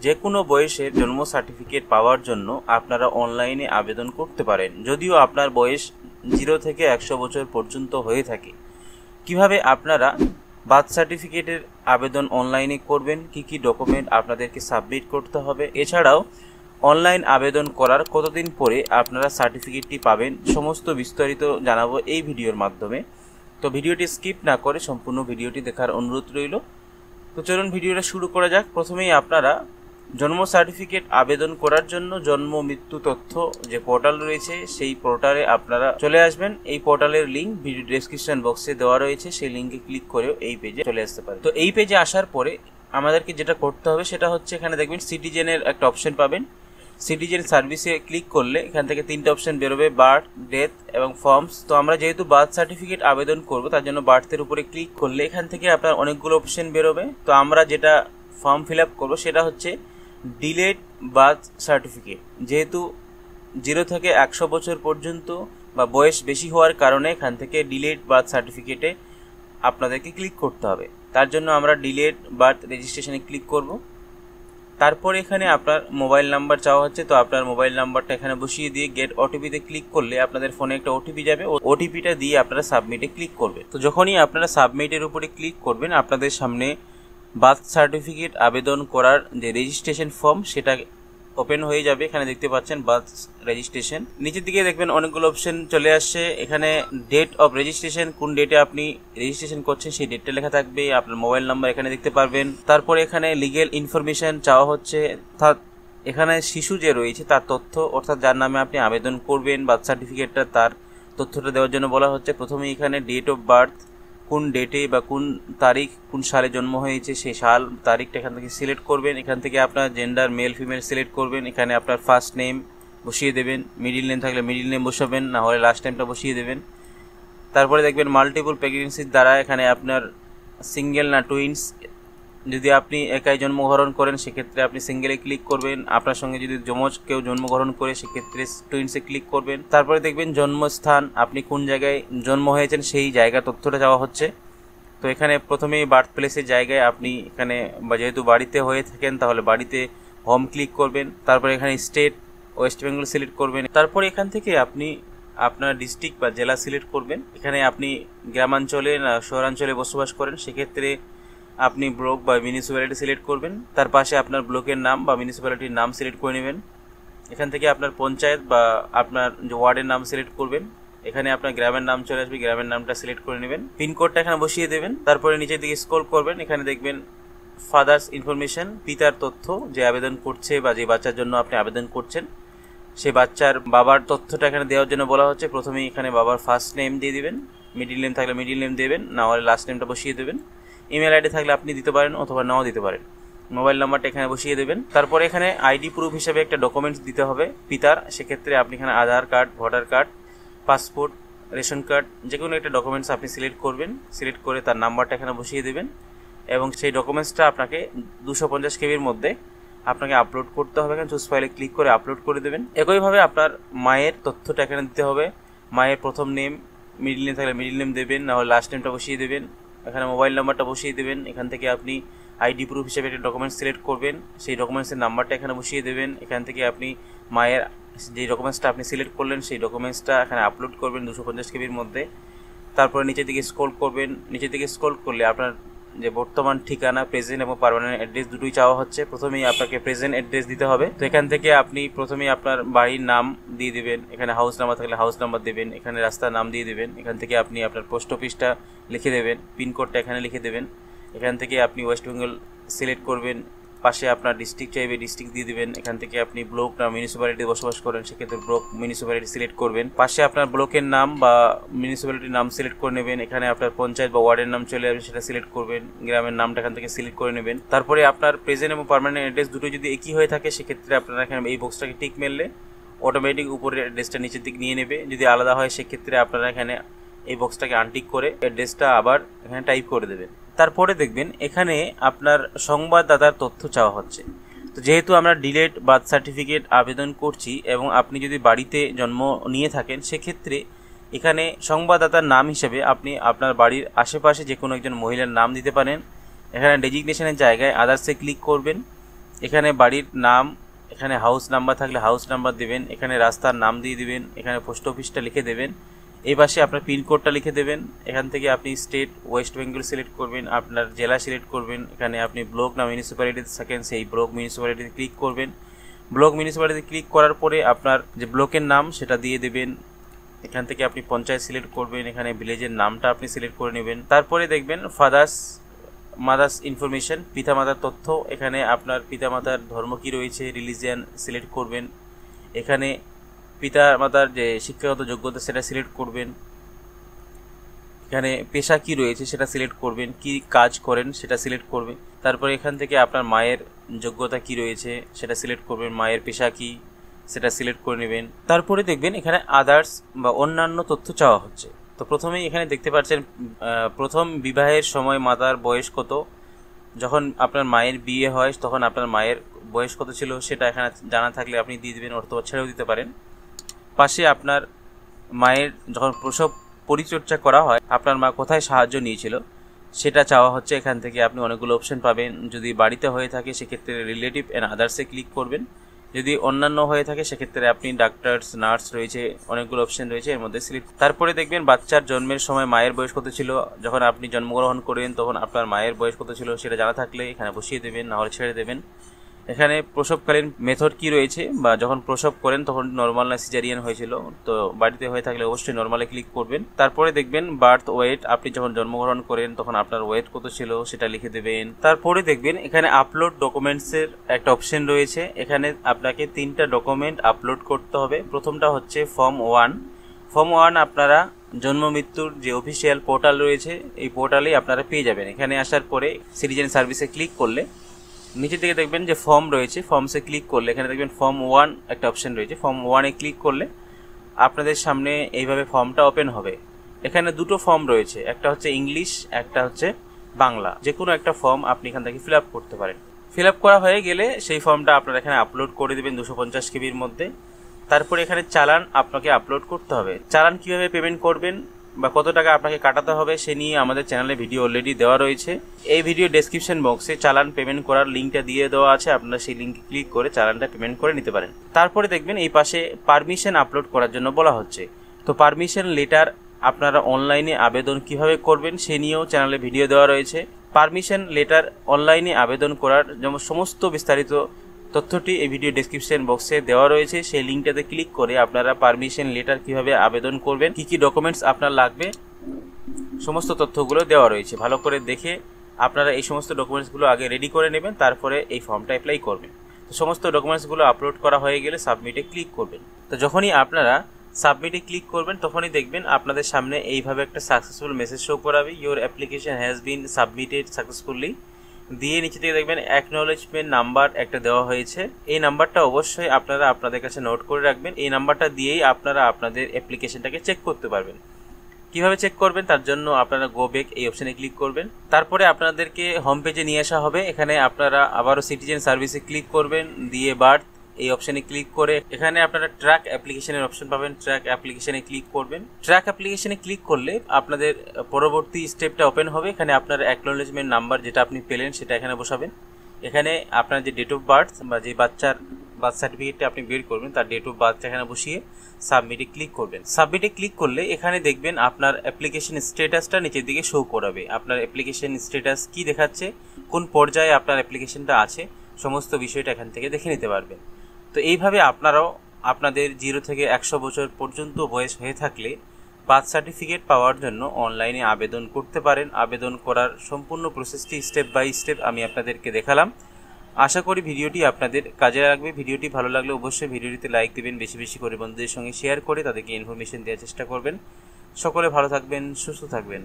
যে কোনো বয়সের জন্ম সার্টিফিকেট পাওয়ার জন্য আপনারা অনলাইনে আবেদন করতে পারেন, যদিও আপনার বয়স 0 থেকে 100 বছর পর্যন্ত হয়ে থাকে। কিভাবে আপনারা বার্থ সার্টিফিকেটের আবেদন অনলাইনে করবেন, কি ডকুমেন্ট আপনাদেরকে সাবমিট করতে হবে, এছাড়াও অনলাইন আবেদন করার কতদিন পরে আপনারা সার্টিফিকেটটি পাবেন, সমস্ত বিস্তারিত জানাবো এই ভিডিওর মাধ্যমে। তো ভিডিওটি স্কিপ না করে সম্পূর্ণ ভিডিওটি দেখার অনুরোধ রইল। তো চলুন ভিডিওটা শুরু করা যাক। প্রথমেই আপনারা জন্ম সার্টিফিকেট আবেদন করার জন্য জন্ম মৃত্যু তথ্য যে পোর্টাল রয়েছে সেই পোর্টালে আপনারা চলে আসবেন। এই পোর্টালের লিঙ্ক ভিডিও ডেসক্রিপশন বক্সে দেওয়া রয়েছে, সেই লিঙ্কে ক্লিক করেও এই পেজে চলে আসতে পারে। তো এই পেজে আসার পরে আমাদেরকে যেটা করতে হবে সেটা হচ্ছে, এখানে দেখবেন সিটিজেনের একটা অপশন পাবেন। সিটিজেন সার্ভিসে ক্লিক করলে এখান থেকে 3টে অপশন বেরোবে, বার্থ, ডেথ এবং ফর্মস। তো আমরা যেহেতু বার্থ সার্টিফিকেট আবেদন করব তার জন্য বার্থের উপরে ক্লিক করলে এখান থেকে আপনার অনেকগুলো অপশন বেরোবে। তো আমরা যেটা ফর্ম ফিল আপ করবো সেটা হচ্ছে ডিলেড বার্থ সার্টিফিকেট। যেহেতু 0 থেকে 100 বছর পর্যন্ত বা বয়স বেশি হওয়ার কারণে এখান থেকে ডিলেড বার্থ সার্টিফিকেটে আপনাদেরকে ক্লিক করতে হবে। তার জন্য আমরা ডিলেড বার্থ রেজিস্ট্রেশনে ক্লিক করব। তারপর এখানে আপনার মোবাইল নাম্বার চাওয়া হচ্ছে, তো আপনার মোবাইল নাম্বারটা এখানে বসিয়ে দিয়ে গেট ওটিপিতে ক্লিক করলে আপনাদের ফোনে একটা ওটিপি যাবে। ওটিপিটা দিয়ে আপনারা সাবমিটে ক্লিক করবেন। তো যখনই আপনারা সাবমিটের উপরে ক্লিক করবেন আপনাদের সামনে বার্থ সার্টিফিকেট আবেদন করার যে রেজিস্ট্রেশন ফর্ম সেটা ওপেন হয়ে যাবে। এখানে দেখতে পাচ্ছেন বার্থ রেজিস্ট্রেশন, নিচের দিকে দেখবেন অনেকগুলো অপশন চলে আসছে। এখানে ডেট অফ রেজিস্ট্রেশন, কোন ডেটে আপনি রেজিস্ট্রেশন করছেন সেই ডেটটা লেখা থাকবে, আপনার মোবাইল নাম্বার এখানে দেখতে পারবেন। তারপরে এখানে লিগেল ইনফরমেশন চাওয়া হচ্ছে, অর্থাৎ এখানে শিশু যে রয়েছে তার তথ্য, অর্থাৎ যার নামে আপনি আবেদন করবেন বার্থ সার্টিফিকেটটা তার তথ্যটা দেওয়ার জন্য বলা হচ্ছে। প্রথমে এখানে ডেট অফ বার্থ, কোন ডেটে বা কোন তারিখ কোন সালে জন্ম হয়েছে সেই সাল তারিখটা এখান থেকে সিলেক্ট করবেন। এখান থেকে আপনার জেন্ডার মেল ফিমেল সিলেক্ট করবেন। এখানে আপনার ফার্স্ট নেম বসিয়ে দেবেন, মিডিল নেম থাকলে মিডিল নেম বসাবেন, না হলে লাস্ট নেমটা বসিয়ে দেবেন। তারপরে দেখবেন মাল্টিপল প্রেগনেন্সির দ্বারা এখানে আপনার সিঙ্গেল না টুইন্স, যদি আপনি একাই জন্মগ্রহণ করেন সেক্ষেত্রে আপনি সিঙ্গেলে ক্লিক করবেন। আপনার সঙ্গে যদি যমজ কেউ জন্মগ্রহণ করে সেক্ষেত্রে টুইন্সে ক্লিক করবেন। তারপরে দেখবেন জন্মস্থান, আপনি কোন জায়গায় জন্ম হয়েছেন সেই জায়গা তথ্যটা চাওয়া হচ্ছে। তো এখানে প্রথমেই বার্থ প্লেসের জায়গায় আপনি এখানে যেহেতু বাড়িতে হয়ে থাকেন তাহলে বাড়িতে হোম ক্লিক করবেন। তারপরে এখানে স্টেট ওয়েস্ট বেঙ্গল সিলেক্ট করবেন। তারপরে এখান থেকে আপনি আপনার ডিস্ট্রিক্ট বা জেলা সিলেক্ট করবেন। এখানে আপনি গ্রামাঞ্চলে না শহরাঞ্চলে বসবাস করেন সেক্ষেত্রে আপনি ব্লক বা মিউনিসিপ্যালিটি সিলেক্ট করবেন। তার পাশে আপনার ব্লকের নাম বা মিউনিসিপ্যালিটির নাম সিলেক্ট করে নেবেন। এখান থেকে আপনার পঞ্চায়েত বা আপনার যে ওয়ার্ডের নাম সিলেক্ট করবেন। এখানে আপনার গ্রামের নাম চলে আসবে, গ্রামের নামটা সিলেক্ট করে নেবেন। পিনকোডটা এখানে বসিয়ে দেবেন। তারপরে নিচের দিকে স্ক্রল করবেন, এখানে দেখবেন ফাদার্স ইনফরমেশন, পিতার তথ্য, যে আবেদন করছে বা যে বাচ্চার জন্য আপনি আবেদন করছেন সেই বাচ্চার বাবার তথ্যটা এখানে দেওয়ার জন্য বলা হচ্ছে। প্রথমেই এখানে বাবার ফার্স্ট নেম দিয়ে দিবেন, মিডিল নেম থাকলে মিডিল নেম দেবেন, না হলে লাস্ট নেমটা বসিয়ে দেবেন। ইমেল আইডি থাকলে আপনি দিতে পারেন অথবা নাও দিতে পারেন। মোবাইল নাম্বারটা এখানে বসিয়ে দেবেন। তারপরে এখানে আইডি প্রুফ হিসেবে একটা ডকুমেন্টস দিতে হবে পিতার, সেক্ষেত্রে আপনি এখানে Aadhaar card, voter card, passport, ration card, যে কোনো একটা ডকুমেন্টস আপনি সিলেক্ট করবেন। সিলেক্ট করে তার নাম্বারটা এখানে বসিয়ে দেবেন এবং সেই ডকুমেন্টসটা আপনাকে 250 কেবির মধ্যে আপনাকে আপলোড করতে হবে। এখানে চুজ ফাইলে ক্লিক করে আপলোড করে দেবেন। একইভাবে আপনার মায়ের তথ্যটা এখানে দিতে হবে। মায়ের প্রথম নেম, মিডিল নেম থাকলে মিডিল নেম দেবেন, না হলে লাস্ট নেমটা বসিয়ে দেবেন। এখানে মোবাইল নাম্বারটা বসিয়ে দেবেন। এখান থেকে আপনি আইডি প্রুফ হিসেবে একটা ডকুমেন্টস সিলেক্ট করবেন, সেই ডকুমেন্টসের নাম্বারটা এখানে বসিয়ে দেবেন। এখান থেকে আপনি মায়ের যে ডকুমেন্টসটা আপনি সিলেক্ট করলেন সেই ডকুমেন্টসটা এখানে আপলোড করবেন 250 কেবির মধ্যে। তারপরে নিচের দিকে স্ক্রল করবেন। নিচের দিকে স্ক্রল করলে আপনার যে বর্তমান ঠিকানা, প্রেজেন্ট এবং পার্মানেন্ট অ্যাড্রেস দুটোই চাওয়া হচ্ছে। প্রথমেই আপনাকে প্রেজেন্ট অ্যাড্রেস দিতে হবে। তো এখান থেকে আপনি প্রথমেই আপনার বাড়ির নাম দিয়ে দেবেন, এখানে হাউস নাম্বার থাকলে হাউস নাম্বার দেবেন, এখানে রাস্তার নাম দিয়ে দেবেন। এখান থেকে আপনি আপনার পোস্ট অফিসটা লিখে দেবেন, পিনকোডটা এখানে লিখে দেবেন। এখান থেকে আপনি ওয়েস্ট বেঙ্গল সিলেক্ট করবেন। পাশে আপনার ডিস্ট্রিক্ট চাইবে, ডিস্ট্রিক্ট দিয়ে দিবেন। এখান থেকে আপনি ব্লক না মিউনিসিপ্যালিটি বসবাস করেন সেক্ষেত্রে ব্লক মিউনিসিপ্যালিটি সিলেক্ট করবেন। পাশে আপনার ব্লকের নাম বা মিউনিসিপ্যালিটির নাম সিলেক্ট করে নেবেন। এখানে আপনার পঞ্চায়েত বা ওয়ার্ডের নাম চলে আসবে, সেটা সিলেক্ট করবেন। গ্রামের নামটা এখান থেকে সিলেক্ট করে নেবেন। তারপরে আপনার প্রেজেন্ট এবং পার্মানেন্ট অ্যাড্রেস দুটো যদি একই হয়ে থাকে সেক্ষেত্রে আপনারা এখানে এই বক্সটাকে টিক মেরলে অটোমেটিক উপরে অ্যাড্রেসটা নিচের দিকে নিয়ে নেবে। যদি আলাদা হয় সেক্ষেত্রে আপনারা এখানে এই বক্সটাকে আনটিক করে অ্যাড্রেসটা আবার এখানে টাইপ করে দেবেন। তারপরে দেখবেন এখানে আপনার সংবাদদাতার তথ্য চাওয়া হচ্ছে। তো যেহেতু আমরা ডিলেড বার্থ সার্টিফিকেট আবেদন করছি এবং আপনি যদি বাড়িতে জন্ম নিয়ে থাকেন সেক্ষেত্রে এখানে সংবাদদাতার নাম হিসেবে আপনি আপনার বাড়ির আশেপাশে যে কোনো একজন মহিলার নাম দিতে পারেন। এখানে ডেজিগনেশনের জায়গায় আদার্সে ক্লিক করবেন। এখানে বাড়ির নাম, এখানে হাউস নাম্বার থাকলে হাউস নাম্বার দেবেন, এখানে রাস্তার নাম দিয়ে দিবেন, এখানে পোস্ট অফিসটা লিখে দেবেন, এই পাশে আপনার পিনকোডটা লিখে দেবেন। এখান থেকে আপনি স্টেট ওয়েস্ট বেঙ্গল সিলেক্ট করবেন, আপনার জেলা সিলেক্ট করবেন। এখানে আপনি ব্লক না মিউনিসিপ্যালিটিতে থাকেন সেই ব্লক মিউনিসিপ্যালিটিতে ক্লিক করবেন। ব্লক মিউনিসিপ্যালিটিতে ক্লিক করার পরে আপনার যে ব্লকের নাম সেটা দিয়ে দেবেন। এখান থেকে আপনি পঞ্চায়েত সিলেক্ট করবেন, এখানে ভিলেজের নামটা আপনি সিলেক্ট করে নেবেন। তারপরে দেখবেন মাদার্স ইনফরমেশন, পিতামাতার তথ্য। এখানে আপনার পিতামাতার ধর্ম কী রয়েছে, রিলিজিয়ান সিলেক্ট করবেন। এখানে পিতামাতার যে শিক্ষাগত যোগ্যতা সেটা সিলেক্ট করবেন। এখানে পেশা কি রয়েছে সেটা সিলেক্ট করবেন, কি কাজ করেন সেটা সিলেক্ট করবেন। তারপরে এখান থেকে আপনার মায়ের যোগ্যতা কি রয়েছে সেটা সিলেক্ট করবেন, মায়ের পেশা কি সেটা সিলেক্ট করে নেবেন। তারপরে দেখবেন এখানে আদার্স বা অন্যান্য তথ্য চাওয়া হচ্ছে। তো প্রথমেই এখানে দেখতে পাচ্ছেন প্রথম বিবাহের সময় মাতার বয়স কত, যখন আপনার মায়ের বিয়ে হয় তখন আপনার মায়ের বয়স কত ছিল সেটা এখানে জানা থাকলে আপনি দিয়ে দেবেন, অথবা ছেড়েও দিতে পারেন। পাশে আপনার মায়ের যখন প্রসব পরিচর্যা করা হয় আপনার মা কোথায় সাহায্য নিয়েছিল সেটা চাওয়া হচ্ছে। এখান থেকে আপনি অনেকগুলো অপশন পাবেন। যদি বাড়িতে হয়ে থাকে সেক্ষেত্রে রিলেটিভ অ্যান্ড আদার্সে ক্লিক করবেন, যদি অন্যান্য হয়ে থাকে সেক্ষেত্রে আপনি ডাক্তারস, নার্স রয়েছে, অনেকগুলো অপশন রয়েছে এর মধ্যে সিলেক্ট। তারপরে দেখবেন বাচ্চার জন্মের সময় মায়ের বয়স কত ছিল, যখন আপনি জন্মগ্রহণ করেন তখন আপনার মায়ের বয়স কত ছিল সেটা জানা থাকলে এখানে বসিয়ে দেবেন, নাহলে ছেড়ে দেবেন। এখানে প্রসবকালীন মেথড কি রয়েছে, বা যখন প্রসব করেন তখন নর্মাল না সিজারিয়ান হয়েছিল, তো বাড়িতে হয়ে থাকলে অবশ্যই নর্মালে ক্লিক করবেন। তারপরে দেখবেন বার্থ ওয়েট, আপনি যখন জন্মগ্রহণ করেন তখন আপনার ওয়েট কত ছিল সেটা লিখে দেবেন। তারপরে দেখবেন এখানে আপলোড ডকুমেন্টসের একটা অপশন রয়েছে। এখানে আপনাকে 3টা ডকুমেন্ট আপলোড করতে হবে। প্রথমটা হচ্ছে ফর্ম 1। ফর্ম 1 আপনারা জন্ম মৃত্যুর যে অফিসিয়াল পোর্টাল রয়েছে এই পোর্টালেই আপনারা পেয়ে যাবেন। এখানে আসার পরে সিটিজেন সার্ভিসে ক্লিক করলে নিচের দিকে দেখবেন যে ফর্ম রয়েছে, ফর্মসে ক্লিক করলে এখানে দেখবেন ফর্ম 1 একটা অপশন রয়েছে। ফর্ম 1-এ ক্লিক করলে আপনাদের সামনে এইভাবে ফর্মটা ওপেন হবে। এখানে দুটো ফর্ম রয়েছে, একটা হচ্ছে ইংলিশ, একটা হচ্ছে বাংলা। যে কোনো একটা ফর্ম আপনি এখান থেকে ফিল আপ করতে পারেন। ফিল আপ করা হয়ে গেলে সেই ফর্মটা আপনারা এখানে আপলোড করে দেবেন 250 কেবির মধ্যে। তারপরে এখানে চালান আপনাকে আপলোড করতে হবে। চালান কিভাবে পেমেন্ট করবেন বা কত টাকা আপনাকে কাটাতে হবে সে নিয়ে আমাদের চ্যানেলে ভিডিও অলরেডি দেওয়া রয়েছে। এই ভিডিও ডেসক্রিপশন বক্সে চালান পেমেন্ট করার লিঙ্কটা দিয়ে দেওয়া আছে, আপনারা সেই লিঙ্কে ক্লিক করে চালানটা পেমেন্ট করে নিতে পারেন। তারপরে দেখবেন এই পাশে পারমিশন আপলোড করার জন্য বলা হচ্ছে। তো পারমিশন লেটার আপনারা অনলাইনে আবেদন কিভাবে করবেন সে নিয়েও চ্যানেলে ভিডিও দেওয়া রয়েছে। পারমিশন লেটার অনলাইনে আবেদন করার যেমন সমস্ত বিস্তারিত তথ্যটি এই ভিডিও ডেসক্রিপশন বক্সে দেওয়া রয়েছে, সেই লিঙ্কটাতে ক্লিক করে আপনারা পারমিশন লেটার কিভাবে আবেদন করবেন, কি কি ডকুমেন্টস আপনার লাগবে সমস্ত তথ্যগুলো দেওয়া রয়েছে। ভালো করে দেখে আপনারা এই সমস্ত ডকুমেন্টসগুলো আগে রেডি করে নেবেন, তারপরে এই ফর্মটা অ্যাপ্লাই করবেন। তো সমস্ত ডকুমেন্টসগুলো আপলোড করা হয়ে গেলে সাবমিটে ক্লিক করবেন। তো যখনই আপনারা সাবমিটে ক্লিক করবেন তখনই দেখবেন আপনাদের সামনে এইভাবে একটা সাকসেসফুল মেসেজ শো করাবে, your application has been submitted successfully দিয়ে নিচে থেকে দেখবেন অ্যাকনোলেজমেন্ট নাম্বার একটা দেওয়া হয়েছে। এই নাম্বারটা অবশ্যই আপনারা আপনাদের কাছে নোট করে রাখবেন। এই নাম্বারটা দিয়েই আপনারা আপনাদের অ্যাপ্লিকেশনটাকে চেক করতে পারবেন। কিভাবে চেক করবেন তার জন্য আপনারা গো ব্যাক এই অপশনে ক্লিক করবেন। তারপরে আপনাদেরকে হোম পেজে নিয়ে আসা হবে। এখানে আপনারা আবারও সিটিজেন সার্ভিসে ক্লিক করবেন, দিয়ে বার্থ এই অপশনে ক্লিক করে এখানে আপনারা ট্র্যাক অ্যাপ্লিকেশনের অপশন পাবেন, ট্র্যাক অ্যাপ্লিকেশনে ক্লিক করবেন। ট্র্যাক অ্যাপ্লিকেশনে ক্লিক করলে আপনাদের পরবর্তী স্টেপটা ওপেন হবে। এখানে আপনার অ্যাকনোলেজমেন্ট নাম্বার যেটা আপনি পেলেন সেটা এখানে বসাবেন। এখানে আপনার যে ডেট অফ বার্থ বা যে বাচ্চার বার্থ সার্টিফিকেটটা আপনি বের করবেন তার ডেট অফ বার্থটা এখানে বসিয়ে সাবমিটে ক্লিক করবেন। সাবমিটে ক্লিক করলে এখানে দেখবেন আপনার অ্যাপ্লিকেশন স্ট্যাটাসটা নিচের দিকে শো করাবে। আপনার অ্যাপ্লিকেশন স্ট্যাটাস কি দেখাচ্ছে, কোন পর্যায়ে আপনার অ্যাপ্লিকেশনটা আছে, সমস্ত বিষয়টা এখান থেকে দেখে নিতে পারবেন। তো এইভাবে আপনারাও আপনাদের 0 থেকে 100 বছর পর্যন্ত বয়স হয়ে থাকলে বার্থ সার্টিফিকেট পাওয়ার জন্য অনলাইনে আবেদন করতে পারেন। আবেদন করার সম্পূর্ণ প্রসেসটি স্টেপ বাই স্টেপ আমি আপনাদেরকে দেখালাম। আশা করি ভিডিওটি আপনাদের কাজে লাগবে। ভিডিওটি ভালো লাগলে অবশ্যই ভিডিওটিতে লাইক দেবেন, বেশি বেশি করে বন্ধুদের সঙ্গে শেয়ার করে তাদেরকে ইনফরমেশন দেওয়ার চেষ্টা করবেন। সকলে ভালো থাকবেন, সুস্থ থাকবেন।